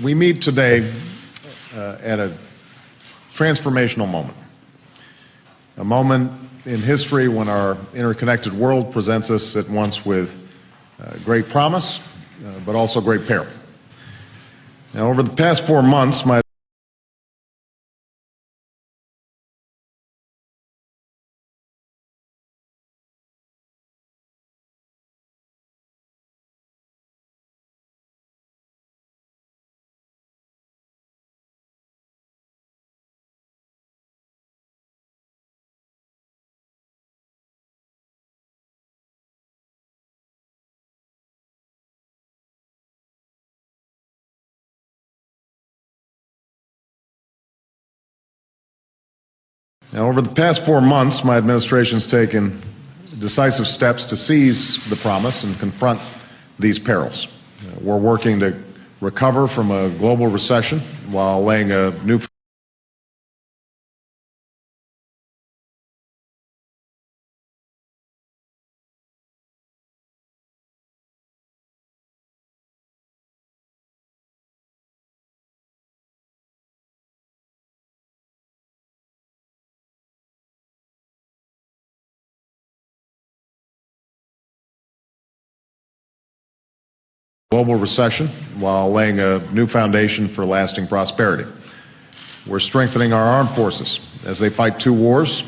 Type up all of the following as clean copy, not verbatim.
We meet today at a transformational moment, a moment in history when our interconnected world presents us at once with great promise, but also great peril. Now, over the past 4 months, my administration's taken decisive steps to seize the promise and confront these perils. We're working to recover from a global recession while laying a new foundation for lasting prosperity. We're strengthening our armed forces as they fight 2 wars.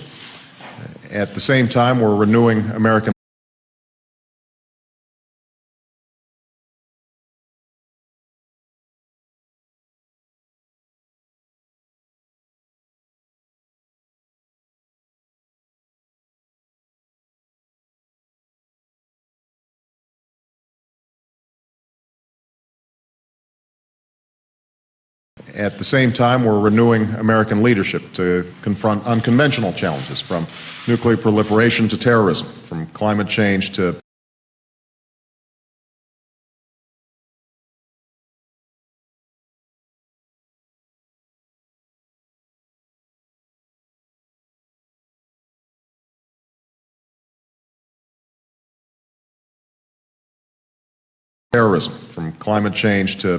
At the same time, we're renewing American leadership to confront unconventional challenges, from nuclear proliferation to terrorism, from climate change to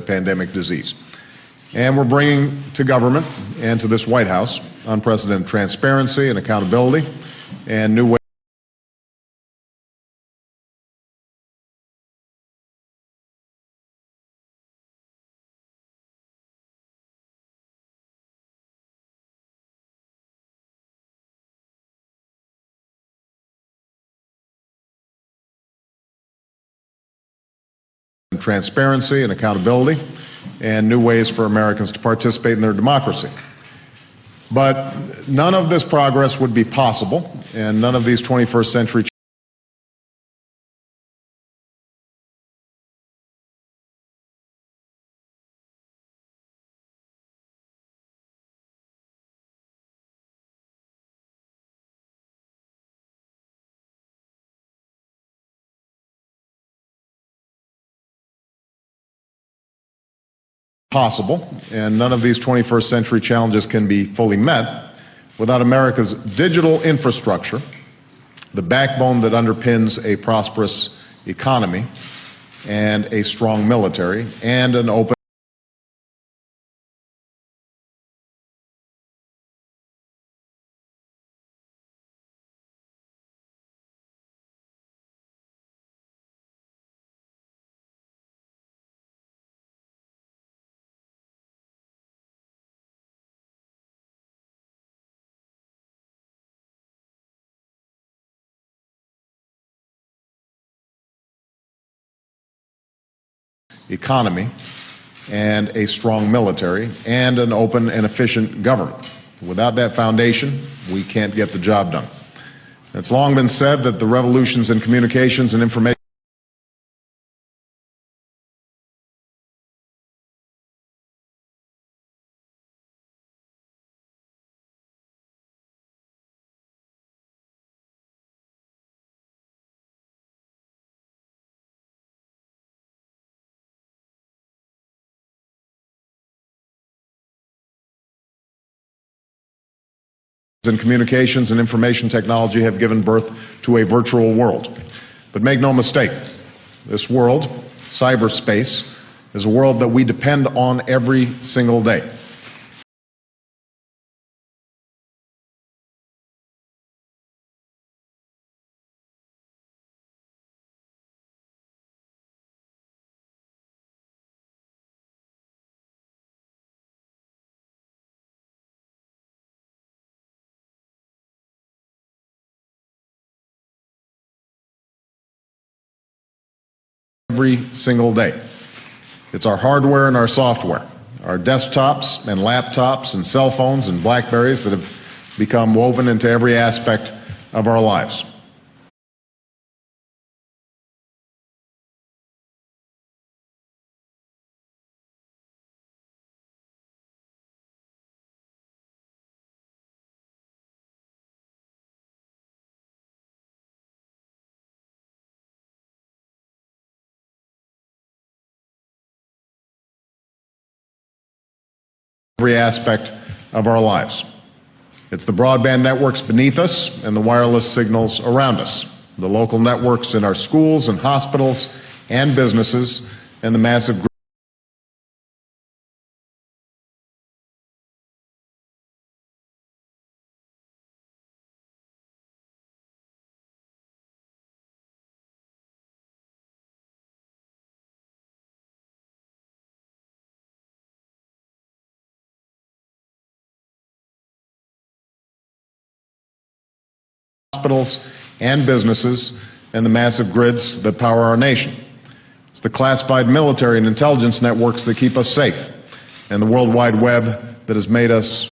pandemic disease. And we're bringing to government and to this White House unprecedented transparency and accountability and new ways. Transparency and accountability and new ways for Americans to participate in their democracy. But none of this progress would be possible, and none of these 21st century challenges can be fully met without America's digital infrastructure, the backbone that underpins a prosperous economy and a strong military and an open economy and a strong military and an open and efficient government. Without that foundation, we can't get the job done. It's long been said that the revolutions in communications and information and communications and information technology have given birth to a virtual world. But make no mistake, this world, cyberspace, is a world that we depend on every single day. Every single day. It's our hardware and our software, our desktops and laptops and cell phones and BlackBerries that have become woven into every aspect of our lives. Every aspect of our lives. It's the broadband networks beneath us and the wireless signals around us, the local networks in our schools and hospitals and businesses, and the massive hospitals and businesses, and the massive grids that power our nation. It's the classified military and intelligence networks that keep us safe, and the World Wide Web that has made us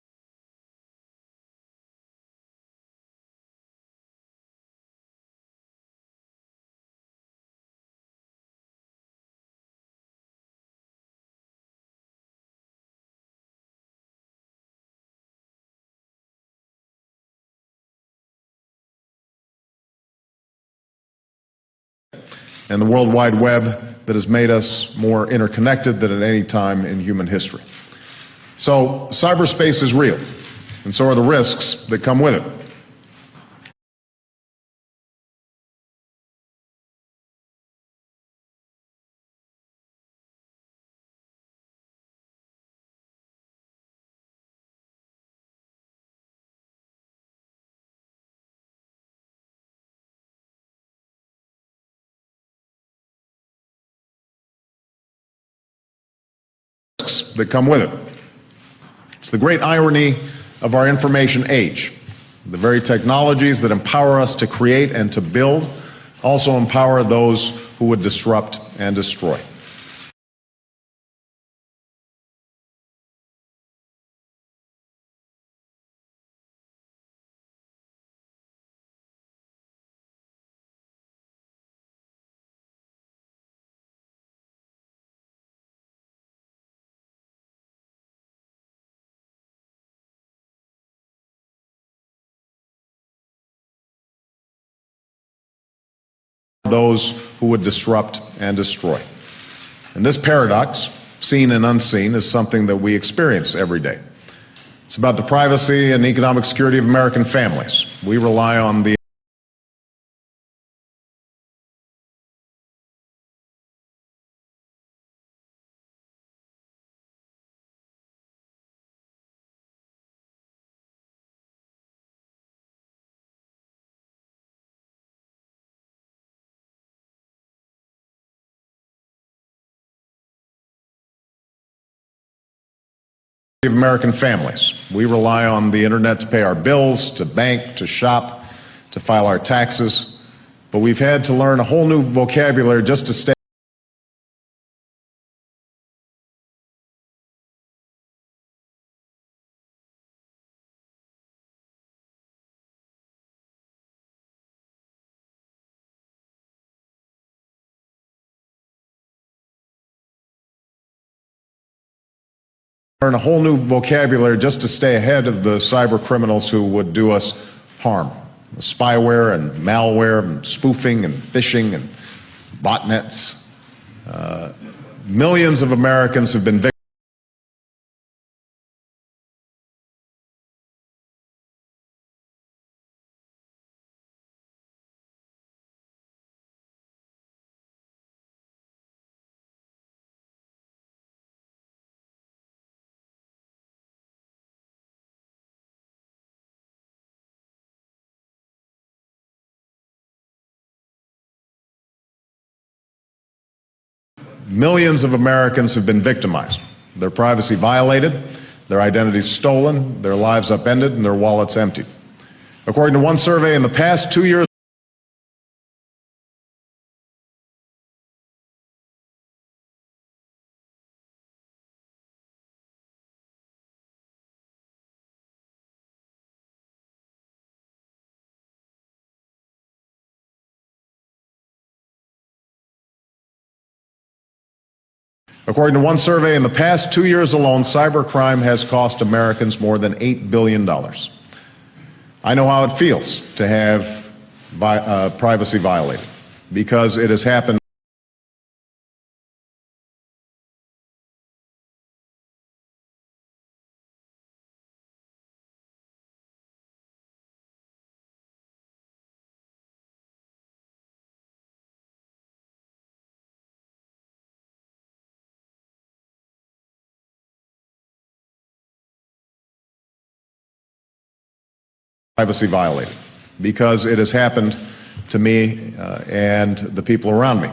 and the World Wide Web that has made us more interconnected than at any time in human history. So cyberspace is real, and so are the risks that come with it. That come with it. It's the great irony of our information age. The very technologies that empower us to create and to build also empower those who would disrupt and destroy. Those who would disrupt and destroy. And this paradox, seen and unseen, is something that we experience every day. It's about the privacy and economic security of American families. We rely on the of American families. We rely on the internet to pay our bills, to bank, to shop, to file our taxes. But we've had to learn a whole new vocabulary just to stay ahead of the cyber criminals who would do us harm. Spyware and malware and spoofing and phishing and botnets. Millions of Americans have been victims millions of Americans have been victimized, their privacy violated, their identities stolen, their lives upended, and their wallets emptied. According to one survey, in the past 2 years, according to one survey, in the past 2 years alone, cybercrime has cost Americans more than $8 billion. I know how it feels to have privacy violated, because it has happened. Privacy violated, because it has happened to me and the people around me.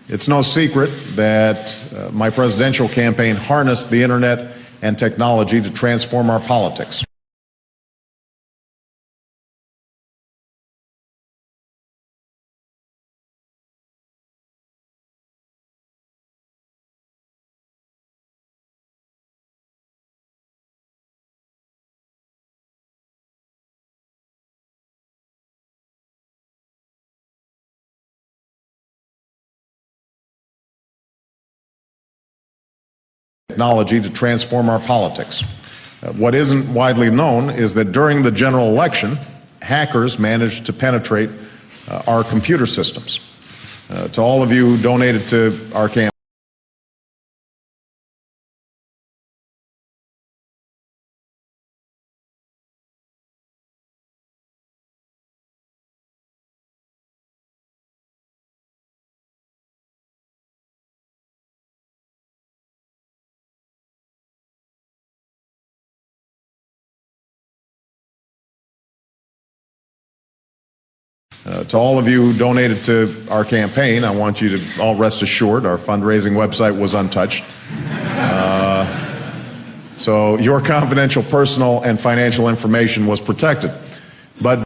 It's no secret that my presidential campaign harnessed the internet and technology to transform our politics. Technology to transform our politics. What isn't widely known is that during the general election, hackers managed to penetrate our computer systems. To all of you who donated to our campaign, I want you to all rest assured our fundraising website was untouched. So your confidential personal and financial information was protected. But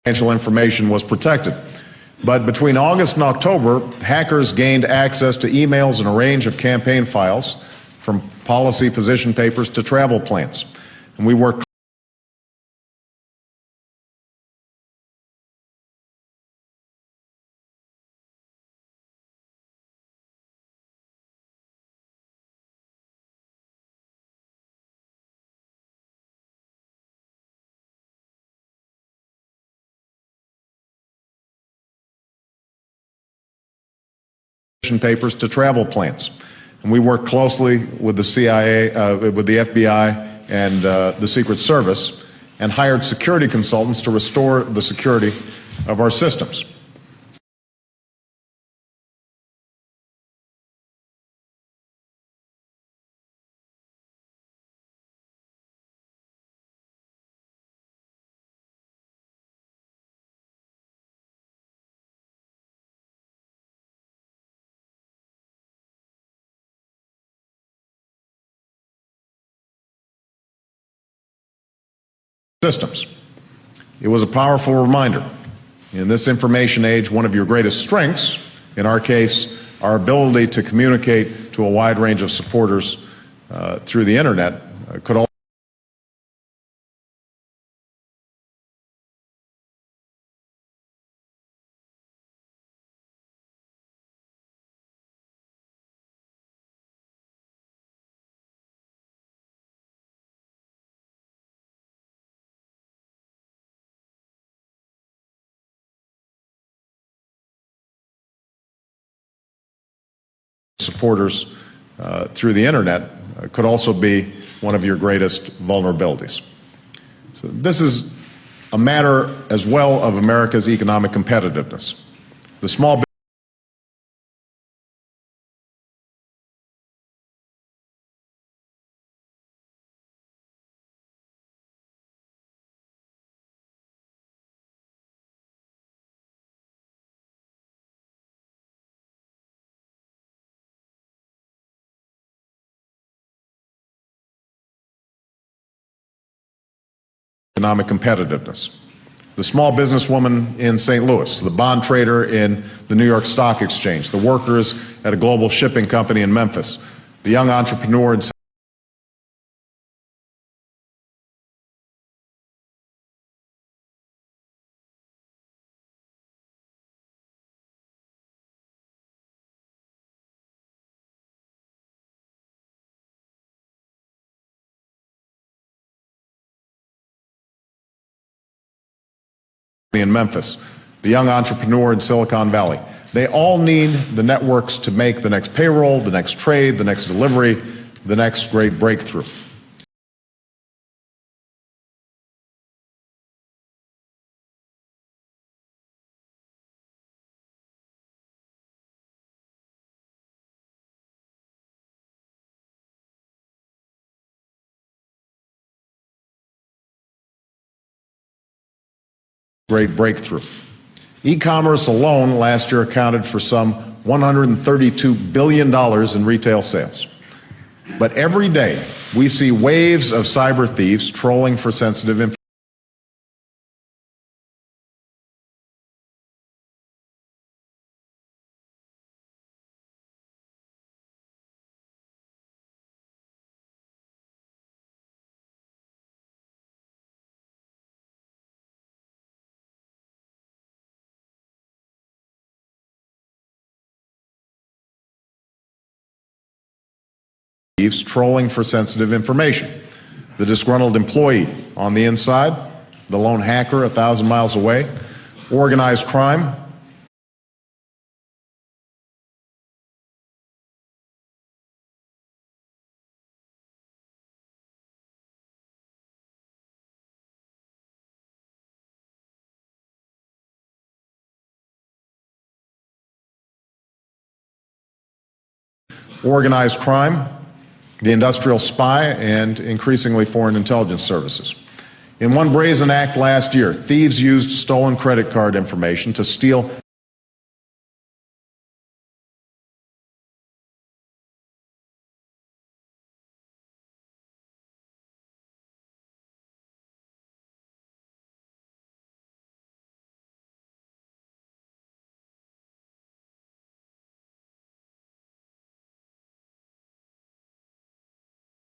financial information was protected. But between August and October, hackers gained access to emails and a range of campaign files, from policy position papers to travel plans. And we worked papers to travel plans. And we worked closely with the CIA, with the FBI and the Secret Service, and hired security consultants to restore the security of our systems. It was a powerful reminder. In this information age, one of your greatest strengths, in our case, our ability to communicate to a wide range of supporters through the internet, could also supporters through the internet could also be one of your greatest vulnerabilities. So this is a matter as well of America's economic competitiveness. The small economic competitiveness. The small businesswoman in St. Louis, the bond trader in the New York Stock Exchange, the workers at a global shipping company in Memphis, the young entrepreneur in Memphis, the young entrepreneur in Silicon Valley. They all need the networks to make the next payroll, the next trade, the next delivery, the next great breakthrough. Great breakthrough. E-commerce alone last year accounted for some $132 billion in retail sales. But every day we see waves of cyber thieves trolling for sensitive information. Trolling for sensitive information. The disgruntled employee on the inside, the lone hacker 1,000 miles away, organized crime. Organized crime, the industrial spy, and increasingly foreign intelligence services. In one brazen act last year, thieves used stolen credit card information to steal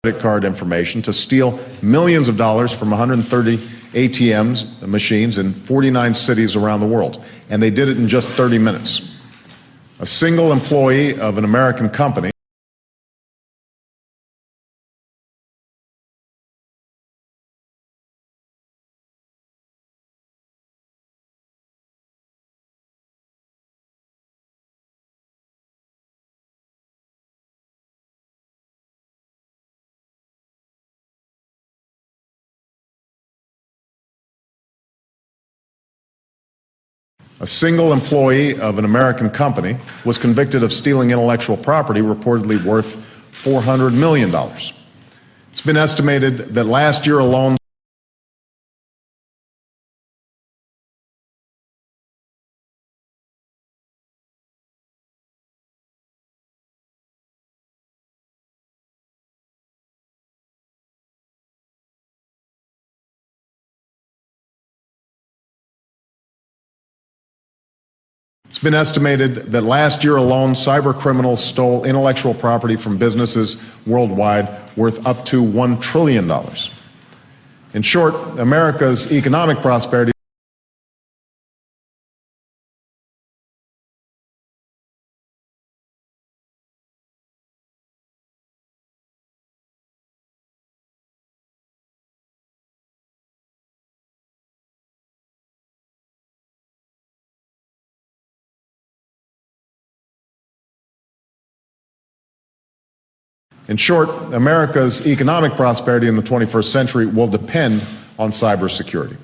credit card information to steal millions of dollars from 130 ATMs machines in 49 cities around the world. And they did it in just 30 minutes. A single employee of an American company of an American company was convicted of stealing intellectual property reportedly worth $400 million. It's been estimated that last year alone, cyber criminals stole intellectual property from businesses worldwide worth up to $1 trillion. In short, America's economic prosperity In short, America's economic prosperity in the 21st century will depend on cybersecurity.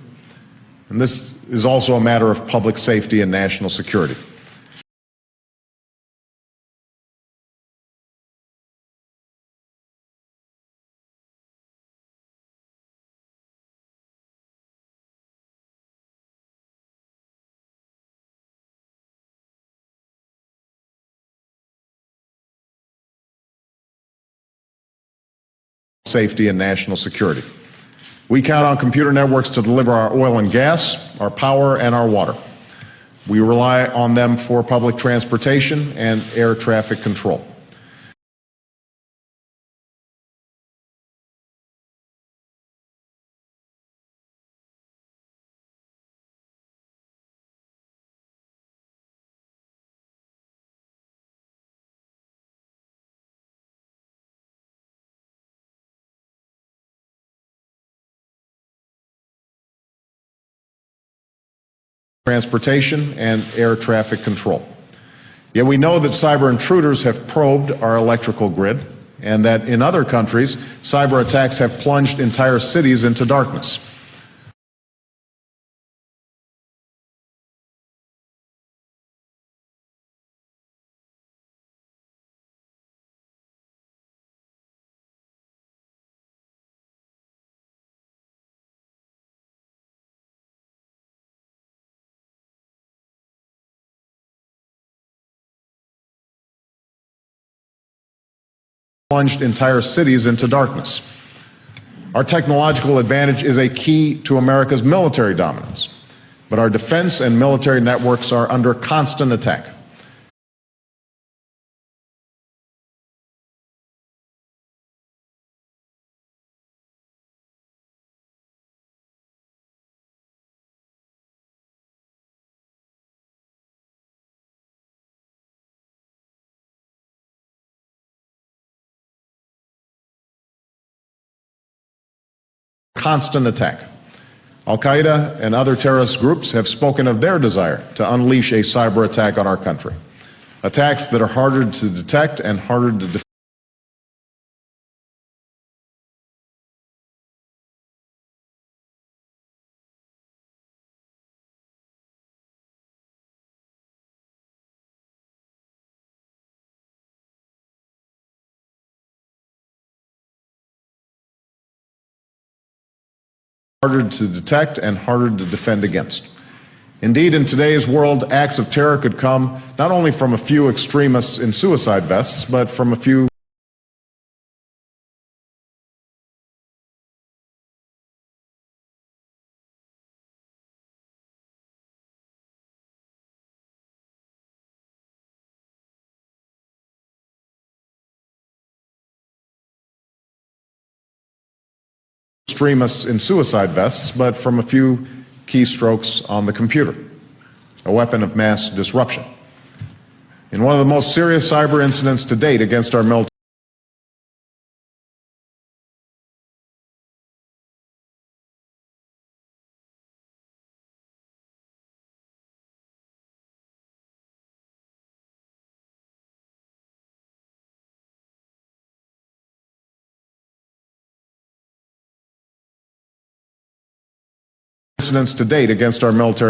And this is also a matter of public safety and national security. Safety and national security. We count on computer networks to deliver our oil and gas, our power, and our water. We rely on them for public transportation and air traffic control. Transportation and air traffic control. Yet we know that cyber intruders have probed our electrical grid, and that in other countries, cyber attacks have plunged entire cities into darkness. Plunged entire cities into darkness. Our technological advantage is a key to America's military dominance, but our defense and military networks are under constant attack. Constant attack. Al-Qaeda and other terrorist groups have spoken of their desire to unleash a cyber attack on our country. Attacks that are harder to detect and harder to defend. Harder to detect and harder to defend against. Indeed, in today's world, acts of terror could come not only from a few extremists in suicide vests, but from a few extremists in suicide vests, but from a few keystrokes on the computer, a weapon of mass disruption. In one of the most serious cyber incidents to date against our military,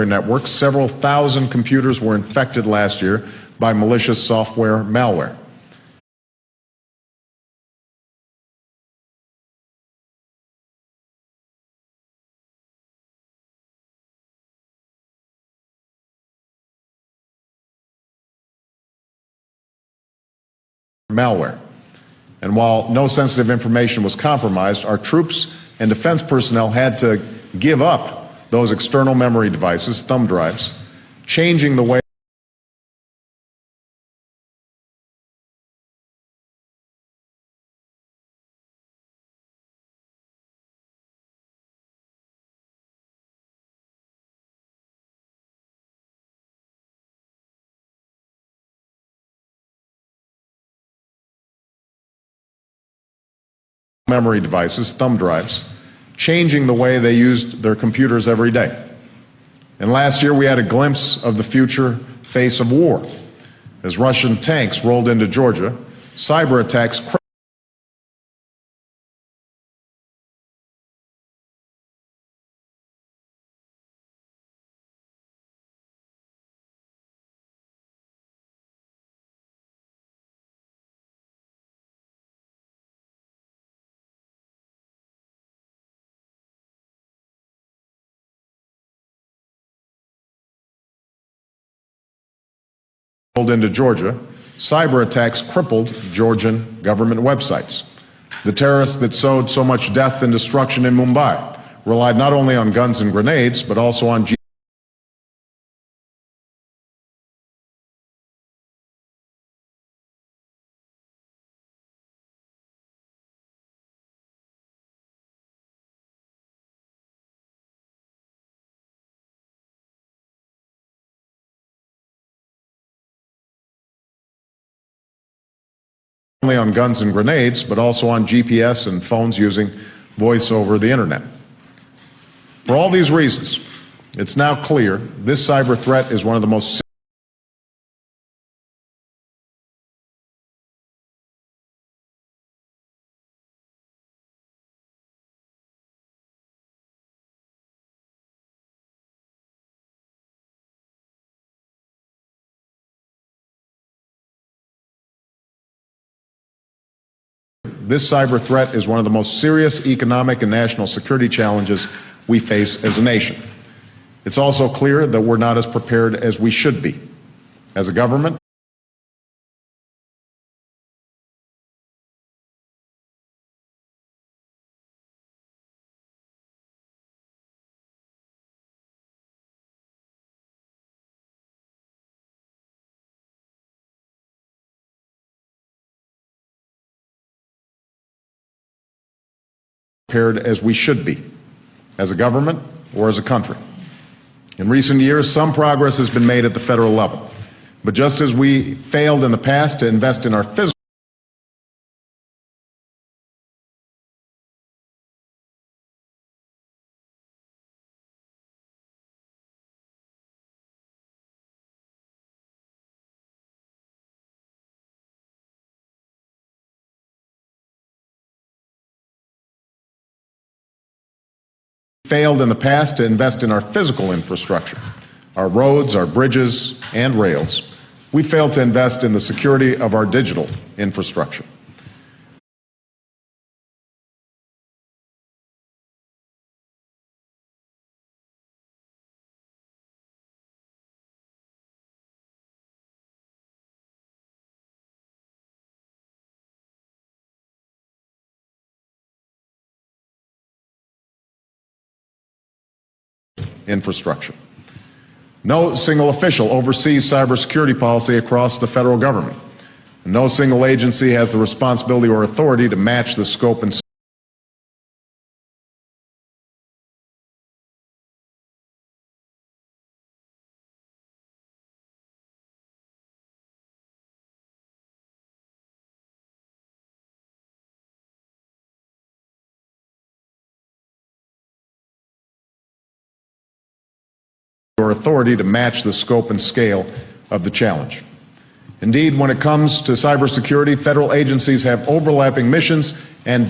networks, several thousand computers were infected last year by malicious software malware. And while no sensitive information was compromised, our troops and defense personnel had to give up those external memory devices, thumb drives, changing the way changing the way they used their computers every day. And last year we had a glimpse of the future face of war. As Russian tanks rolled into Georgia, cyber attacks into Georgia, cyber attacks crippled Georgian government websites. The terrorists that sowed so much death and destruction in Mumbai relied not only on guns and grenades, but also on only on guns and grenades, but also on GPS and phones using voice over the internet. For all these reasons, it's now clear this cyber threat is one of the most This cyber threat is one of the most serious economic and national security challenges we face as a nation. It's also clear that we're not as prepared as we should be. As a government, prepared as we should be, as a government or as a country. In recent years, some progress has been made at the federal level. But just as we failed in the past to invest in our physical infrastructure, our roads, our bridges, and rails, we failed to invest in the security of our digital infrastructure. No single official oversees cybersecurity policy across the federal government. No single agency has the responsibility or authority to match the scope and scale of the challenge. Indeed, when it comes to cybersecurity, federal agencies have overlapping missions and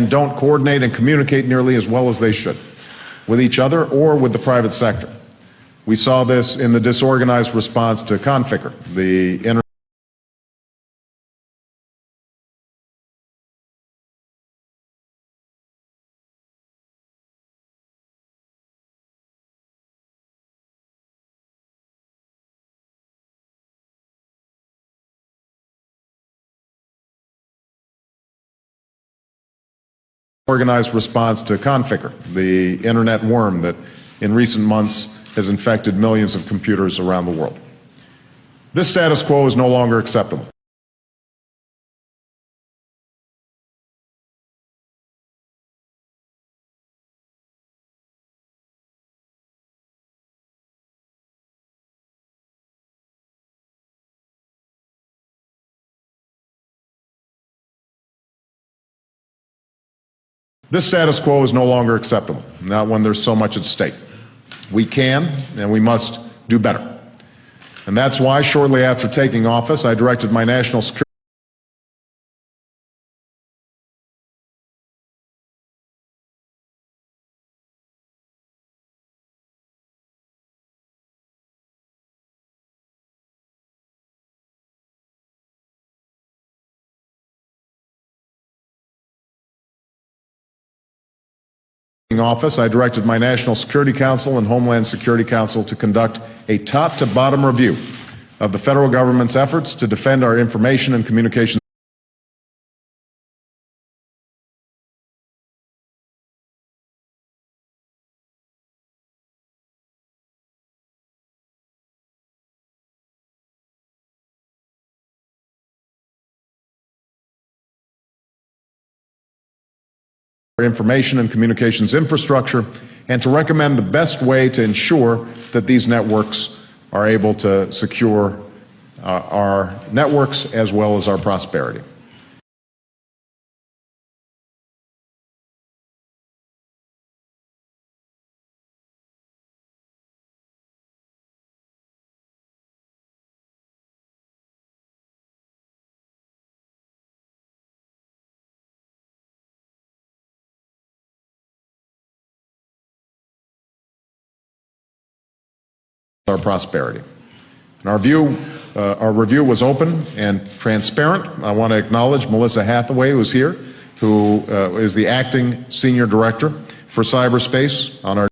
don't coordinate and communicate nearly as well as they should with each other or with the private sector. We saw this in the disorganized response to Conficker, the organized response to Conficker, the internet worm that in recent months has infected millions of computers around the world. This status quo is no longer acceptable. This status quo is no longer acceptable, not when there's so much at stake. We can and we must do better. And that's why, shortly after taking office, I directed my national security office, I directed my National Security Council and Homeland Security Council to conduct a top-to-bottom review of the federal government's efforts to defend our information and communications infrastructure, and to recommend the best way to ensure that these networks are able to secure our networks as well as our prosperity. Our prosperity. And our review was open and transparent. I want to acknowledge Melissa Hathaway, who's here, who is the acting senior director for cyberspace on our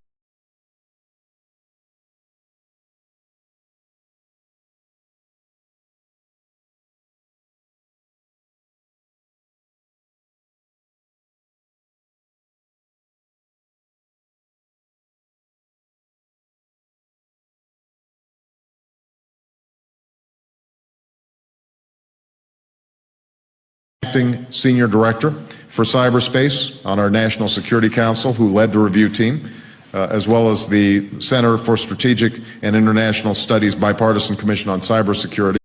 acting senior director for cyberspace on our National Security Council, who led the review team, as well as the Center for Strategic and International Studies Bipartisan Commission on Cybersecurity.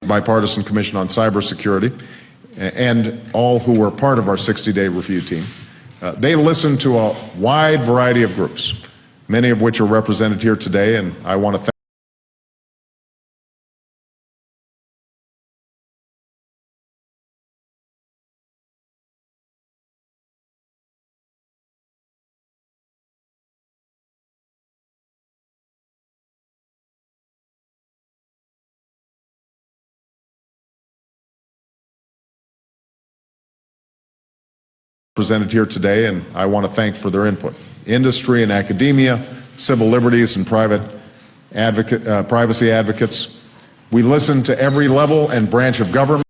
Bipartisan Commission on Cybersecurity, and all who were part of our 60-day review team. They listened to a wide variety of groups, many of which are represented here today, and I want to thank presented here today, and I want to thank for their input. Industry and academia, civil liberties and privacy advocates. We listened to every level and branch of government.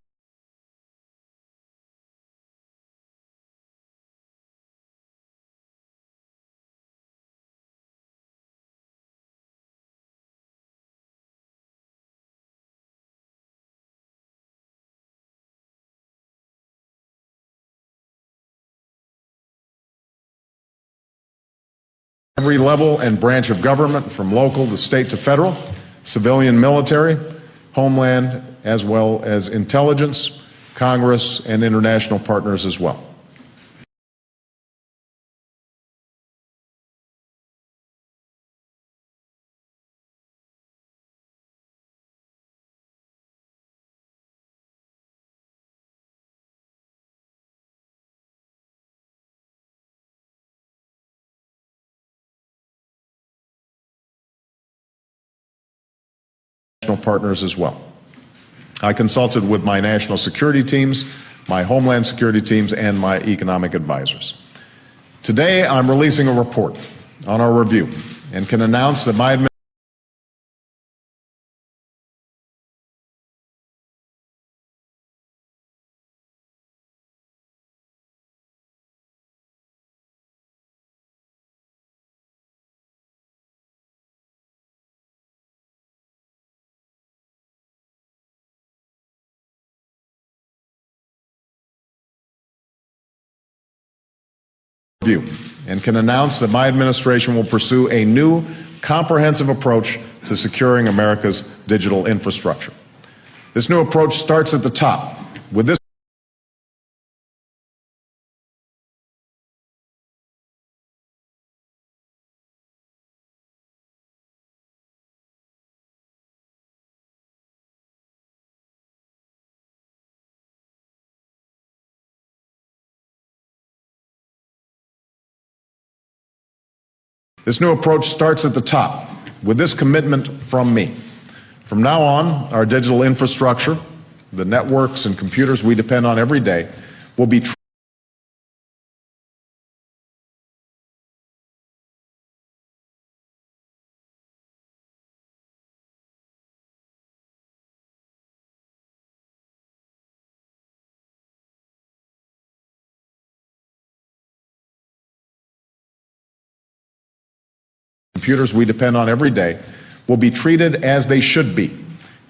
Every level and branch of government, from local to state to federal, civilian, military, homeland, as well as intelligence, Congress, and international partners as well. Partners as well. I consulted with my national security teams, my homeland security teams, and my economic advisors. Today, I'm releasing a report on our review and can announce that my review and can announce that my administration will pursue a new comprehensive approach to securing America's digital infrastructure. This new approach starts at the top with this This new approach starts at the top with this commitment from me. From now on, our digital infrastructure, the networks and computers we depend on every day, will be computers we depend on every day will be treated as they should be,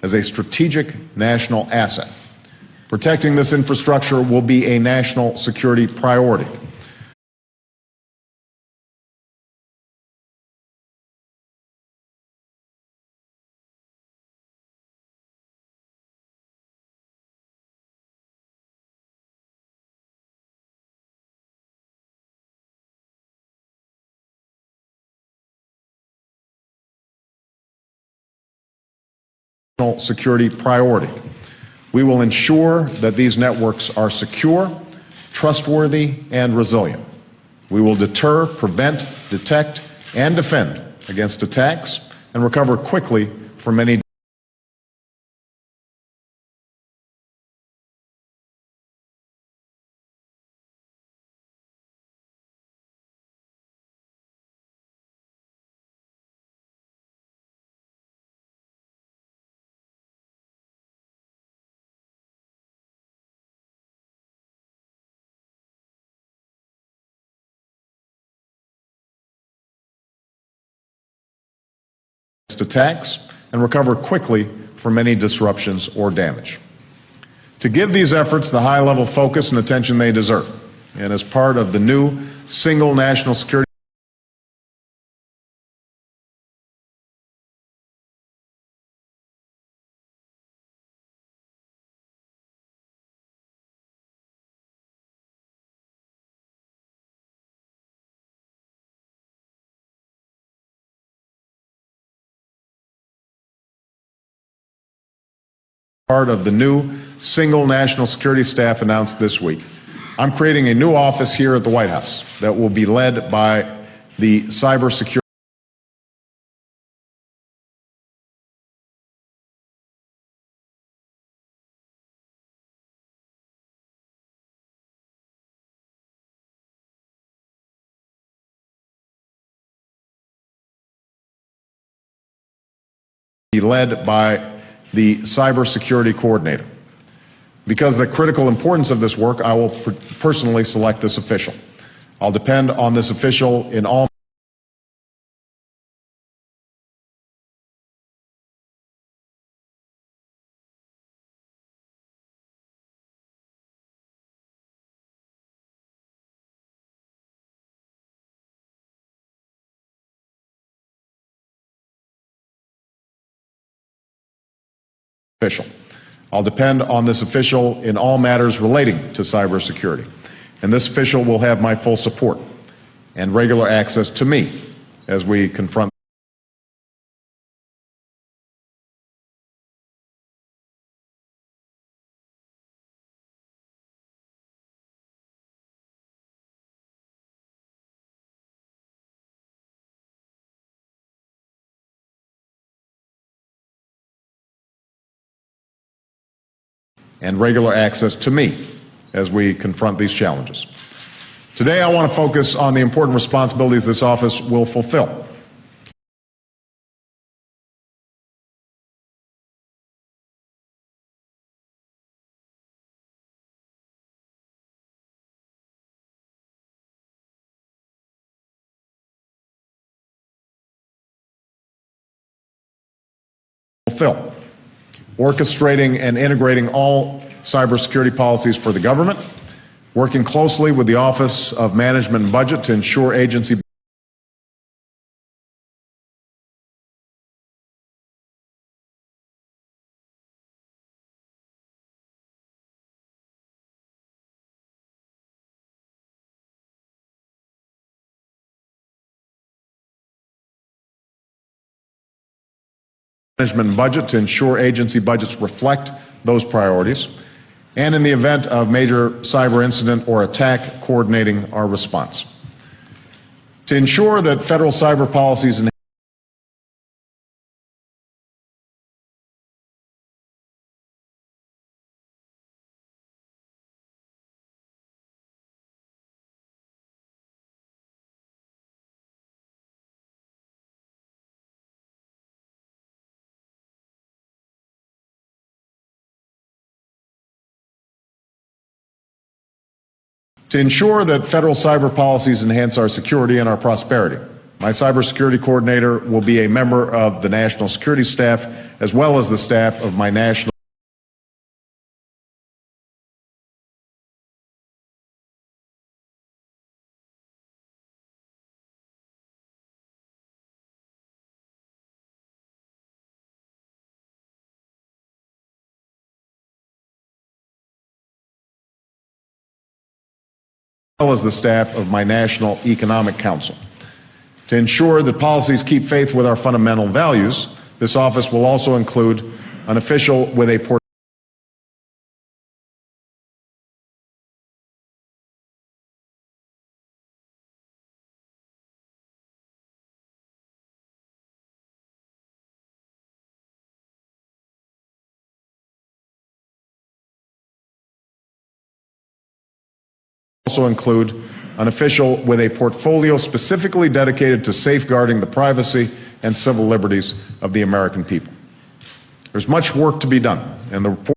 as a strategic national asset. Protecting this infrastructure will be a national security priority. Security priority. We will ensure that these networks are secure, trustworthy, and resilient. We will deter, prevent, detect, and defend against attacks and recover quickly from any attacks and recover quickly from any disruptions or damage. To give these efforts the high-level focus and attention they deserve, and as part of the new single national security staff announced this week, I'm creating a new office here at the White House that will be led by the cybersecurity coordinator. Because of the critical importance of this work, I will personally select this official. I'll depend on this official in all matters relating to cybersecurity. And this official will have my full support and regular access to me as we confront these challenges. Today, I want to focus on the important responsibilities this office will fulfill. Orchestrating and integrating all cybersecurity policies for the government, working closely with the Office of Management and Budget to ensure agency budgets reflect those priorities, and in the event of major cyber incident or attack, coordinating our response. To ensure that federal cyber policies and to ensure that federal cyber policies enhance our security and our prosperity. My cybersecurity coordinator will be a member of the National Security Staff as well as the staff of my national as the staff of my National Economic Council. To ensure that policies keep faith with our fundamental values, this office will also include an official with a portfolio specifically dedicated to safeguarding the privacy and civil liberties of the American people. There's much work to be done, and the report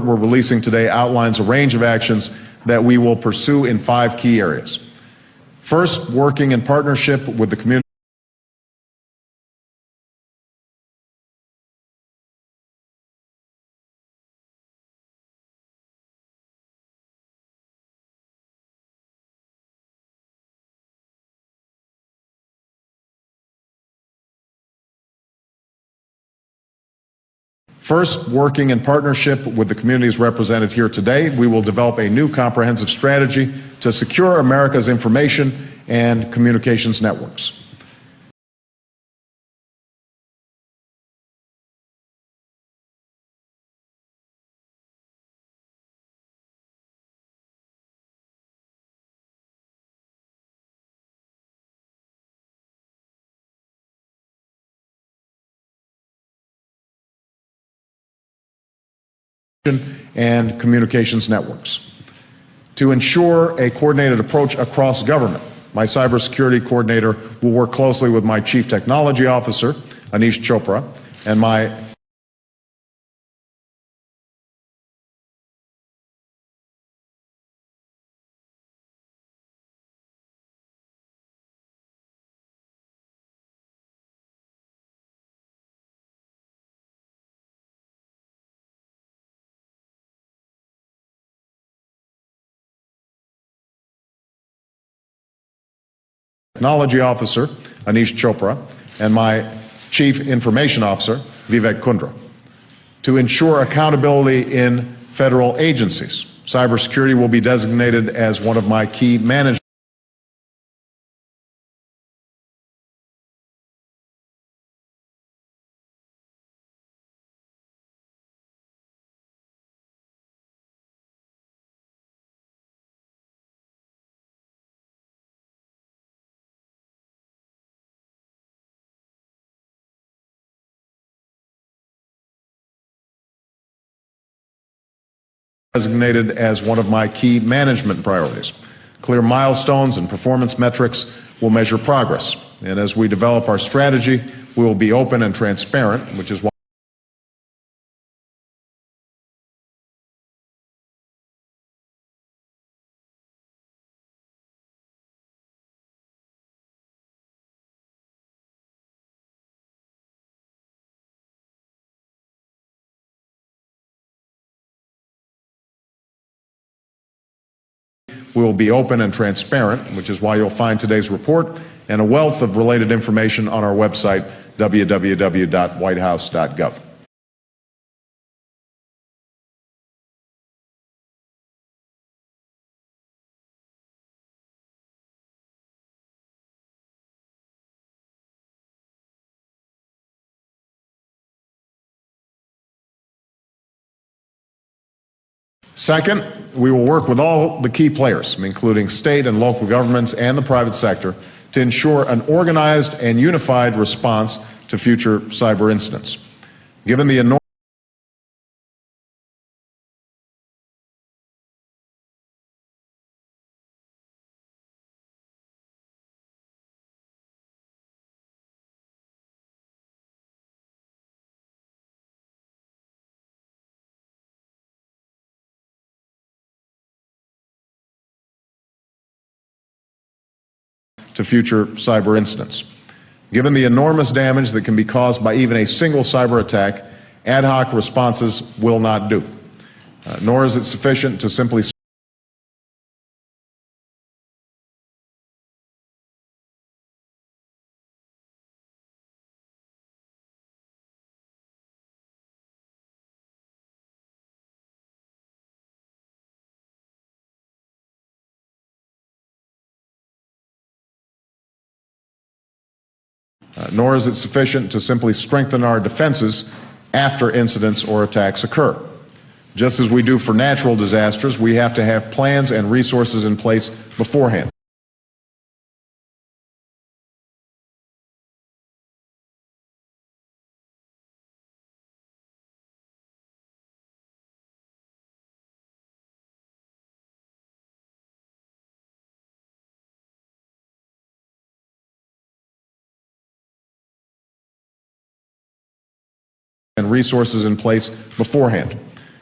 we're releasing today outlines a range of actions that we will pursue in 5 key areas. First, working in partnership with the community. First, working in partnership with the communities represented here today, we will develop a new comprehensive strategy to secure America's information and communications networks. And communications networks. To ensure a coordinated approach across government, my cybersecurity coordinator will work closely with my Chief Technology Officer, Anish Chopra, and my Technology Officer, Anish Chopra, and my Chief Information Officer, Vivek Kundra. To ensure accountability in federal agencies, cybersecurity will be designated as one of my key management priorities. Clear milestones and performance metrics will measure progress. And as we develop our strategy, we will be open and transparent, which is why you'll find today's report and a wealth of related information on our website, www.whitehouse.gov. Second, we will work with all the key players, including state and local governments and the private sector, to ensure an organized and unified response to future cyber incidents. Given the enormous to future cyber incidents. Given the enormous damage that can be caused by even a single cyber attack, ad hoc responses will not do. Nor is it sufficient to simply strengthen our defenses after incidents or attacks occur. Just as we do for natural disasters, we have to have plans and resources in place beforehand.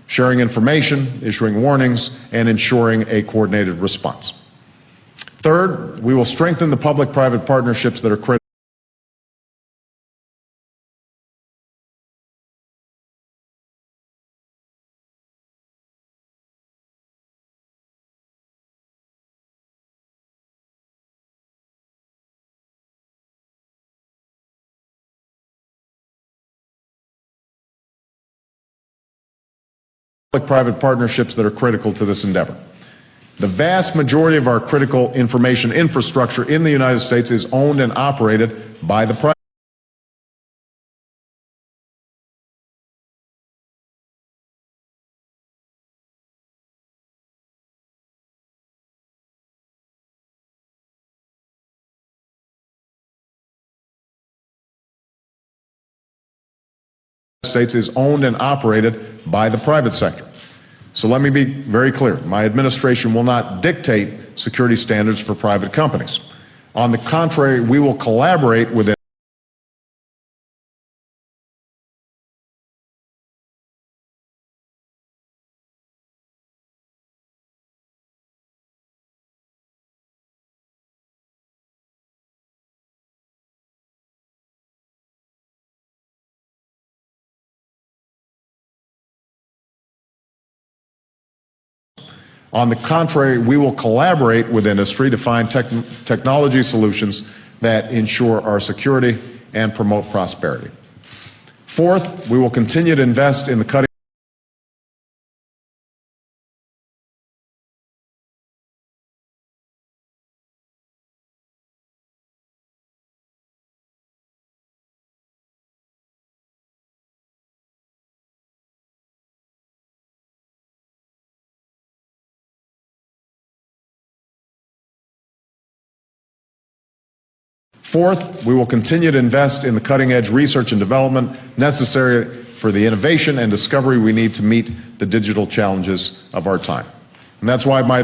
Sharing information, issuing warnings, and ensuring a coordinated response. Third, we will strengthen the public-private partnerships that are critical. Public-private partnerships that are critical to this endeavor. The vast majority of our critical information infrastructure in the United States is owned and operated by the private sector. So let me be very clear. My administration will not dictate security standards for private companies. On the contrary, we will collaborate with industry to find technology solutions that ensure our security and promote prosperity. Fourth, we will continue to invest in the cutting Fourth, we will continue to invest in the cutting-edge research and development necessary for the innovation and discovery we need to meet the digital challenges of our time. And that's why my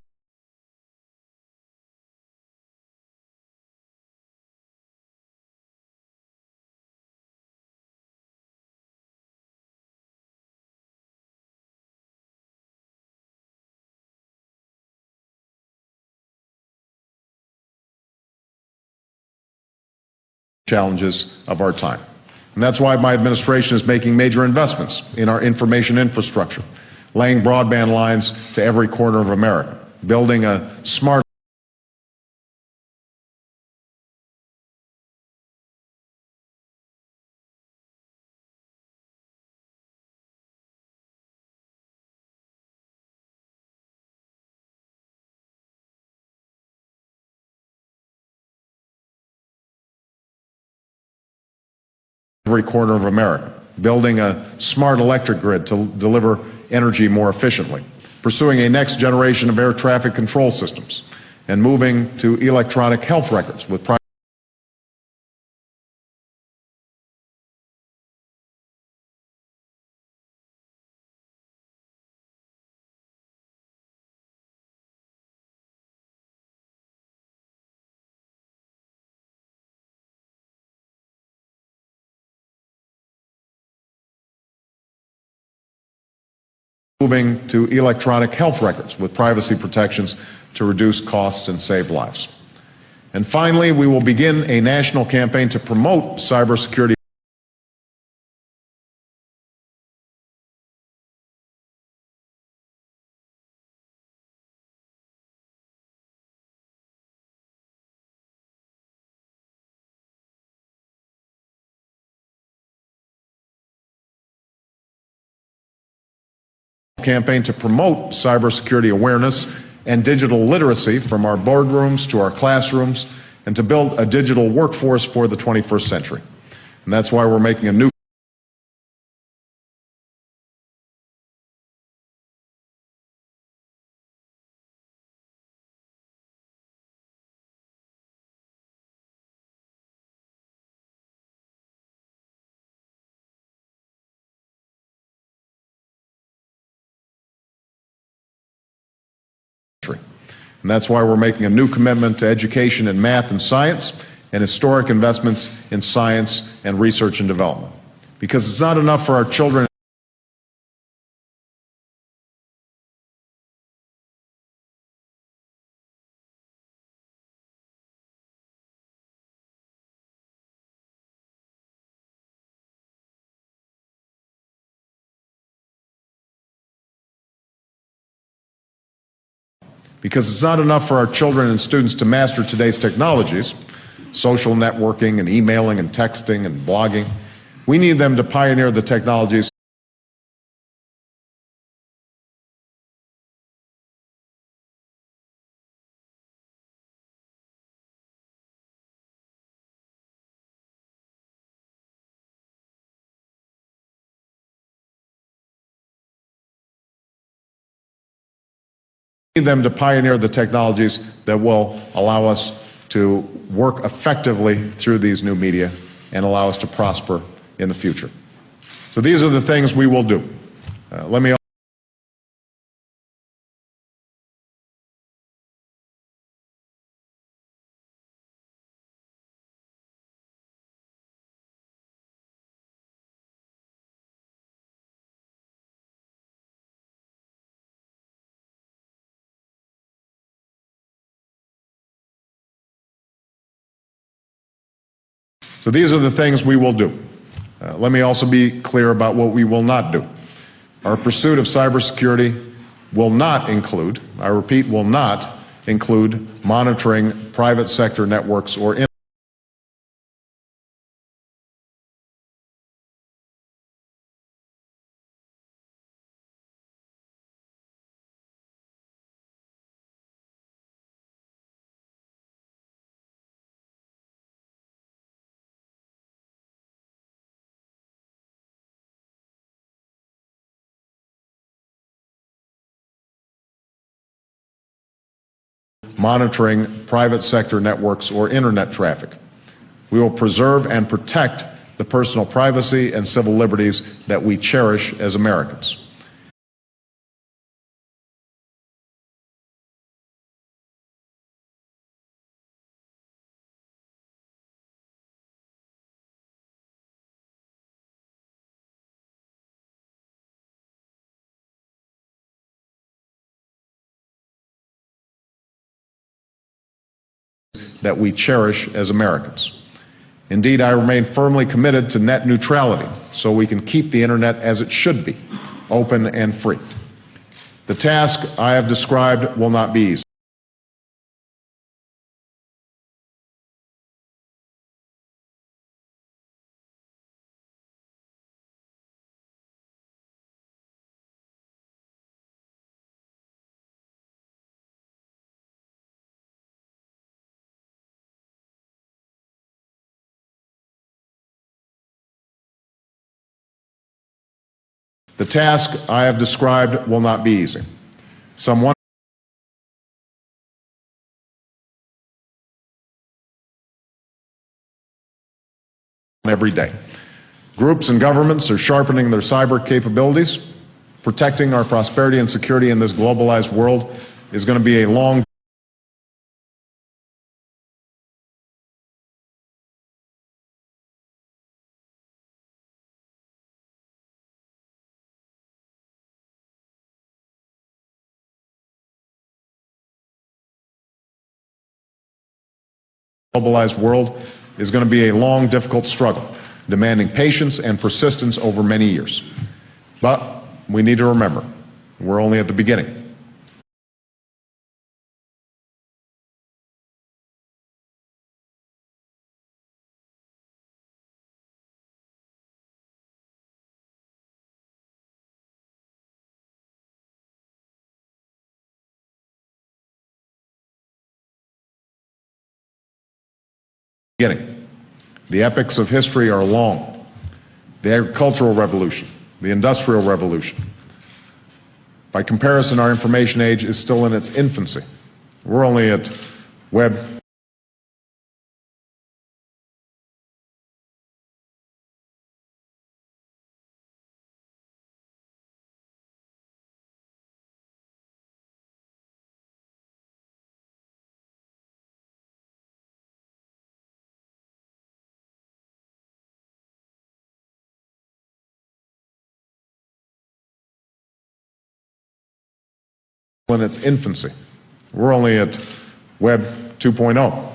challenges of our time. And that's why my administration is making major investments in our information infrastructure, laying broadband lines to every corner of America, building a smart every corner of America, building a smart electric grid to deliver energy more efficiently, pursuing a next generation of air traffic control systems, and moving to electronic health records with moving to electronic health records with privacy protections to reduce costs and save lives. And finally, we will begin a national campaign to promote cybersecurity awareness and digital literacy from our boardrooms to our classrooms, and to build a digital workforce for the 21st century. And that's why we're making a new And that's why we're making a new commitment to education in math and science, and historic investments in science and research and development. Because it's not enough for our children and students to master today's technologies, social networking and emailing and texting and blogging. We need them to pioneer the technologies that will allow us to work effectively through these new media and allow us to prosper in the future. So these are the things we will do. Let me also be clear about what we will not do. Our pursuit of cybersecurity will not include, I repeat, will not include monitoring private sector networks or monitoring private sector networks or internet traffic. We will preserve and protect the personal privacy and civil liberties that we cherish as Americans. Indeed, I remain firmly committed to net neutrality so we can keep the internet as it should be, open and free. The task I have described will not be easy. The task I have described will not be easy. Some every day. Groups and governments are sharpening their cyber capabilities. Protecting our prosperity and security in this globalized world is going to be a long difficult struggle, demanding patience and persistence over many years. But we need to remember, we're only at the beginning. The epics of history are long. The agricultural revolution, the industrial revolution. By comparison, our information age is still in its infancy. We're only at Web in its infancy. We're only at Web 2.0.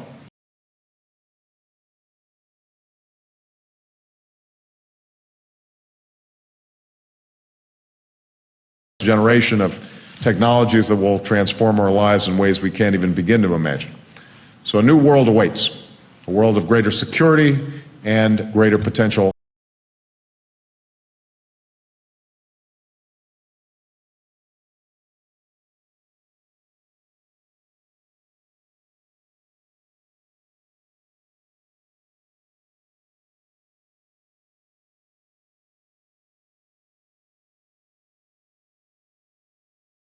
Generation of technologies that will transform our lives in ways we can't even begin to imagine. So a new world awaits, a world of greater security and greater potential.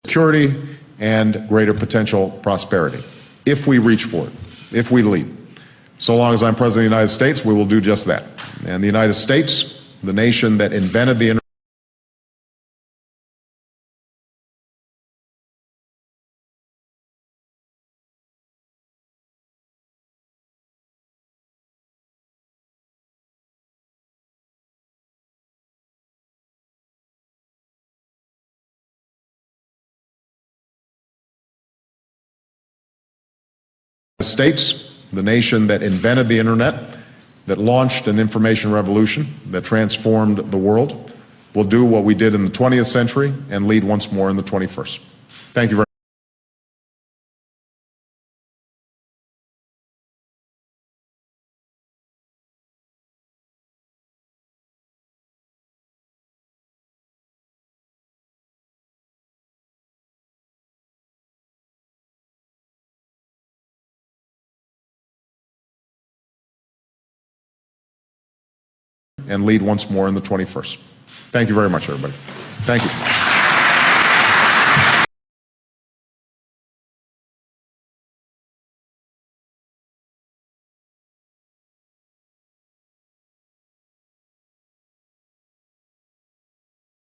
Security and greater potential prosperity, if we reach for it, if we lead. So long as I'm President of the United States, we will do just that. And the United States, the nation that invented the States, the nation that invented the internet, that launched an information revolution, that transformed the world, will do what we did in the 20th century and lead once more in the 21st. Thank you very much. And lead once more in the 21st. Thank you very much, everybody. Thank you.